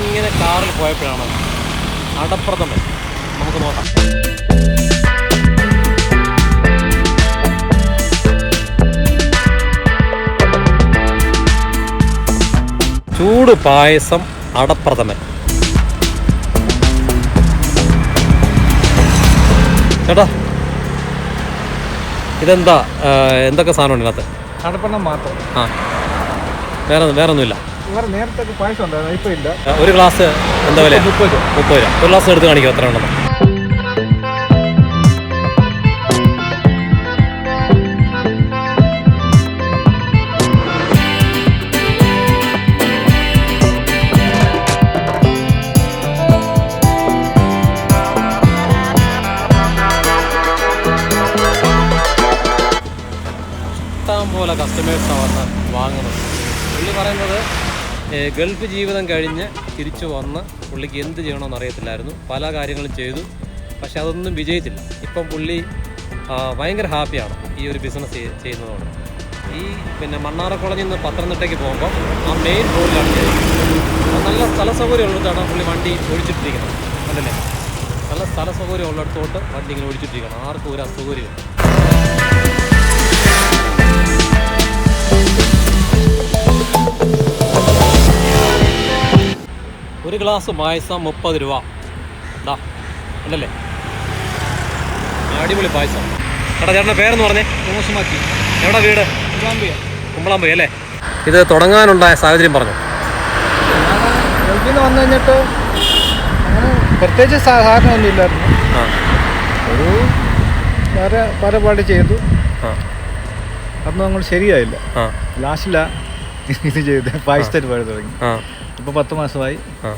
നമ്മളിങ്ങനെ കാറിൽ പോയപ്പോഴാണ് അടപ്രഥമൻ. നമുക്ക് നോക്കാം. ചൂട് പായസം, അടപ്രഥമൻ. ചേട്ടാ ഇതെന്താ, എന്തൊക്കെ സാധനമുണ്ട് ഇതിനകത്ത്? അടപ്രഥമൻ മാത്രം. ആ, വേറൊന്നുമില്ല. നേരത്തെ പായസം ഉണ്ടായിരുന്നു, ഇപ്പം ഇല്ല. ഒരു ഗ്ലാസ് എന്താ വില? 30 രൂപ. ഒരു ഗ്ലാസ് എടുത്ത് കാണിക്കും എത്ര ഉണ്ടെന്ന്. പോലെ കസ്റ്റമേഴ്സാണ് വന്ന് വാങ്ങുന്നത്. പുള്ളി പറയുന്നത് ഗൾഫ് ജീവിതം കഴിഞ്ഞ് തിരിച്ചു വന്ന് പുള്ളിക്ക് എന്ത് ചെയ്യണമെന്ന് അറിയത്തില്ലായിരുന്നു. പല കാര്യങ്ങളും ചെയ്തു, പക്ഷെ അതൊന്നും വിജയിച്ചില്ല. ഇപ്പം പുള്ളി ഭയങ്കര ഹാപ്പിയാണ് ഈ ഒരു ബിസിനസ് ചെയ്യുന്നതുകൊണ്ട്. ഈ മണ്ണാറ കോളേജിൽ നിന്ന് പത്തനംതിട്ടയ്ക്ക് പോകുമ്പോൾ ആ മെയിൻ റോഡിലാണ് ചെയ്യുന്നത്. നല്ല സ്ഥല സൗകര്യം ഉള്ളിടത്താണ് പുള്ളി വണ്ടി ഓടിച്ചിട്ടിരിക്കുന്നത്. അല്ലല്ലേ, നല്ല സ്ഥല സൗകര്യം ഉള്ളിടത്തോട്ട് വണ്ടി ഇങ്ങനെ ഓടിച്ചിട്ടിരിക്കണം. ആർക്കും ഒരു അസൗകര്യമില്ല. ഒരു ഗ്ലാസ് പായസം 30 രൂപ. അല്ലല്ലേ, അടിപൊളി പായസം. ചേട്ടൻ്റെ പേരെന്ന് പറഞ്ഞേ? മോശമാക്കി. എവിടെ വീട്? കുമ്പളാമ്പുഴ അല്ലേ? ഇത് തുടങ്ങാനുണ്ടായ സാഹചര്യം പറഞ്ഞു. ഗൾഫിൽ നിന്ന് വന്നു കഴിഞ്ഞിട്ട് അങ്ങനെ പ്രത്യേകിച്ച് സാധാരണമൊന്നും ഇല്ലായിരുന്നു. ഒരു വേറെ പല ചെയ്തു. അതൊന്നും നമ്മൾ ശരിയായില്ല. ലാസ്റ്റിലാണ് ഇത് ചെയ്ത് പായസത്തിന് പാടി തുടങ്ങി. ഇപ്പോൾ 10 മാസമായി,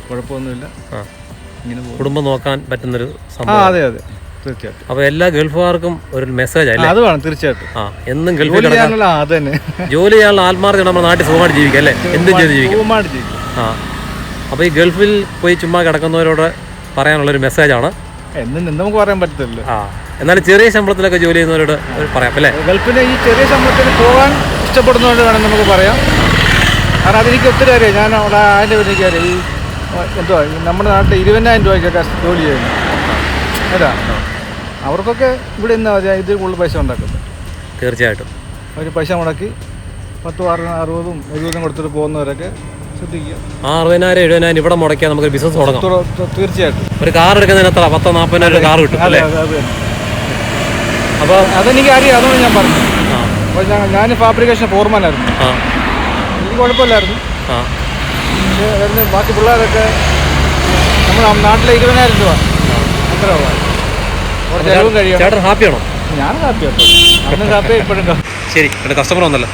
കുഴപ്പമൊന്നുമില്ല. ഇങ്ങനെ കുടുംബം നോക്കാൻ പറ്റുന്നൊരു സംഭവം. അതെ തീർച്ചയായിട്ടും. അപ്പോൾ എല്ലാ ഗൾഫുകാർക്കും ഒരു മെസ്സേജ് അല്ലേ? അത് വേണം തീർച്ചയായിട്ടും. എന്നും ഗൾഫിൽ അത് തന്നെ ജോലി ചെയ്യാനുള്ള ആത്മാർത്ഥത നമ്മുടെ നാട്ടിൽ സുഖമായിട്ട് ജീവിക്കാം അല്ലേ? എന്തും ചെയ്ത് ജീവിക്കാം. അപ്പോൾ ഈ ഗൾഫിൽ പോയി ചുമ്മാ കിടക്കുന്നവരോട് പറയാനുള്ളൊരു മെസ്സേജാണ്. എന്നും നമുക്ക് പറയാൻ പറ്റത്തില്ല. എന്നാലും ചെറിയ ശമ്പളത്തിലൊക്കെ ജോലി ചെയ്യുന്നവരോട് പറയാം അല്ലേ? ഗൾഫിൽ ഈ ചെറിയ ശമ്പളത്തിൽ പോകാൻ ഇഷ്ടപ്പെടുന്നതുകൊണ്ട് വേണം നമുക്ക് പറയാം. കാരണം അതെനിക്ക് ഒത്തിരി അറിയാം. ഞാൻ അവിടെ അതിൻ്റെ എനിക്ക് അറിയാം. ഈ എന്തുവാ നമ്മുടെ നാട്ടിൽ 20,000 രൂപയ്ക്കൊക്കെ ജോലി ചെയ്യുന്നു. അതാ അവർക്കൊക്കെ ഇവിടെ നിന്ന് ഇത് കൂടുതൽ പൈസ ഉണ്ടാക്കുന്നത്. തീർച്ചയായിട്ടും അവർ പൈസ മുടക്കി 10, 60, 70 കൊടുത്തിട്ട് പോകുന്നവരൊക്കെ ശ്രദ്ധിക്കുക. 60,000, 70,000 ഇവിടെ മുടക്കിയാൽ നമുക്ക് ബിസിനസ് തുടങ്ങാം. തീർച്ചയായിട്ടും. ഒരു കാർ എടുക്കുന്നതിന് എത്ര? 40,000-40,000 കാർ കിട്ടും അല്ലേ? അപ്പോൾ അതെനിക്ക് അറിയാം. അതുകൊണ്ട് ഞാൻ പറഞ്ഞു. അപ്പോൾ ഞാൻ ഫാബ്രിക്കേഷൻ ഫോർമാനായിരുന്നു. എനിക്ക് കുഴപ്പമില്ലായിരുന്നു. പക്ഷേ അതിന് ബാക്കി പിള്ളേരൊക്കെ നമ്മുടെ നാട്ടിലെ 20,000 രൂപ അത്ര ചിലവും കഴിയും. ചേട്ടൻ ഹാപ്പിയാണോ? ഞാൻ ഹാപ്പിയാണ്. അന്ന് ഹാപ്പി, ഇപ്പോഴും. ശരി, എൻ്റെ കസ്റ്റമർ വന്നല്ലോ.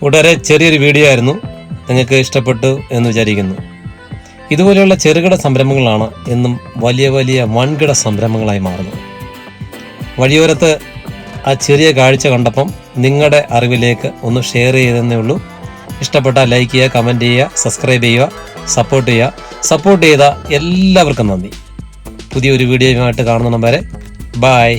വളരെ ചെറിയൊരു വീഡിയോ ആയിരുന്നു. നിങ്ങൾക്ക് ഇഷ്ടപ്പെട്ടു എന്ന് വിചാരിക്കുന്നു. ഇതുപോലെയുള്ള ചെറുകിട സംരംഭങ്ങളാണ് എന്നും വലിയ വലിയ വൻകിട സംരംഭങ്ങളായി മാറുന്നത്. വഴിയോരത്ത് ആ ചെറിയ കാഴ്ച കണ്ടപ്പം നിങ്ങളുടെ അറിവിലേക്ക് ഒന്ന് ഷെയർ ചെയ്തെന്നേ ഉള്ളൂ. ഇഷ്ടപ്പെട്ടാൽ ലൈക്ക് ചെയ്യുക, കമൻറ്റ് ചെയ്യുക, സബ്സ്ക്രൈബ് ചെയ്യുക, സപ്പോർട്ട് ചെയ്യുക. സപ്പോർട്ട് ചെയ്ത എല്ലാവർക്കും നന്ദി. പുതിയൊരു വീഡിയോയുമായിട്ട് കാണുന്ന വരെ ബൈ.